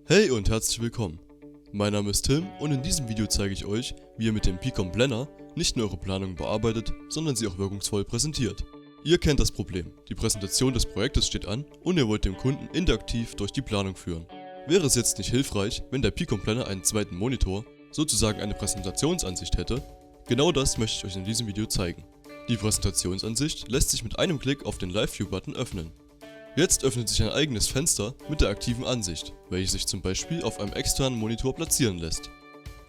Hey und herzlich willkommen. Mein Name ist Tim und in diesem Video zeige ich euch, wie ihr mit dem Picom Planner nicht nur eure Planung bearbeitet, sondern sie auch wirkungsvoll präsentiert. Ihr kennt das Problem, die Präsentation des Projektes steht an und ihr wollt den Kunden interaktiv durch die Planung führen. Wäre es jetzt nicht hilfreich, wenn der Picom Planner einen zweiten Monitor, sozusagen eine Präsentationsansicht hätte? Genau das möchte ich euch in diesem Video zeigen. Die Präsentationsansicht lässt sich mit einem Klick auf den Live View Button öffnen. Jetzt öffnet sich ein eigenes Fenster mit der aktiven Ansicht, welches sich zum Beispiel auf einem externen Monitor platzieren lässt.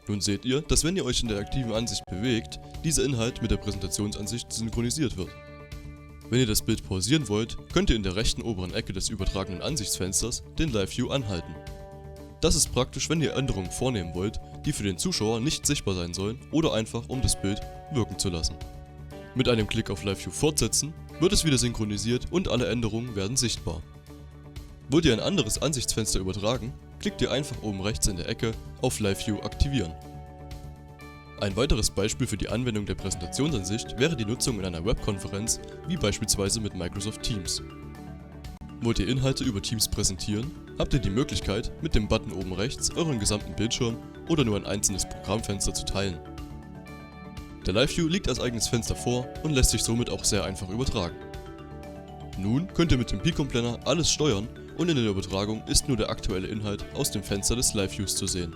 Nun seht ihr, dass wenn ihr euch in der aktiven Ansicht bewegt, dieser Inhalt mit der Präsentationsansicht synchronisiert wird. Wenn ihr das Bild pausieren wollt, könnt ihr in der rechten oberen Ecke des übertragenen Ansichtsfensters den Live View anhalten. Das ist praktisch, wenn ihr Änderungen vornehmen wollt, die für den Zuschauer nicht sichtbar sein sollen oder einfach um das Bild wirken zu lassen. Mit einem Klick auf Live View fortsetzen wird es wieder synchronisiert und alle Änderungen werden sichtbar. Wollt ihr ein anderes Ansichtsfenster übertragen, klickt ihr einfach oben rechts in der Ecke auf Live View aktivieren. Ein weiteres Beispiel für die Anwendung der Präsentationsansicht wäre die Nutzung in einer Webkonferenz, wie beispielsweise mit Microsoft Teams. Wollt ihr Inhalte über Teams präsentieren, habt ihr die Möglichkeit, mit dem Button oben rechts euren gesamten Bildschirm oder nur ein einzelnes Programmfenster zu teilen. Der Live View liegt als eigenes Fenster vor und lässt sich somit auch sehr einfach übertragen. Nun könnt ihr mit dem Picom Planner alles steuern und in der Übertragung ist nur der aktuelle Inhalt aus dem Fenster des Live Views zu sehen.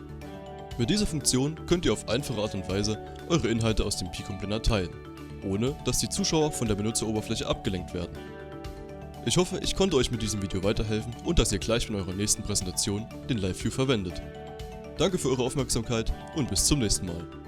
Mit dieser Funktion könnt ihr auf einfache Art und Weise eure Inhalte aus dem Picom Planner teilen, ohne dass die Zuschauer von der Benutzeroberfläche abgelenkt werden. Ich hoffe, ich konnte euch mit diesem Video weiterhelfen und dass ihr gleich in eurer nächsten Präsentation den Live View verwendet. Danke für eure Aufmerksamkeit und bis zum nächsten Mal.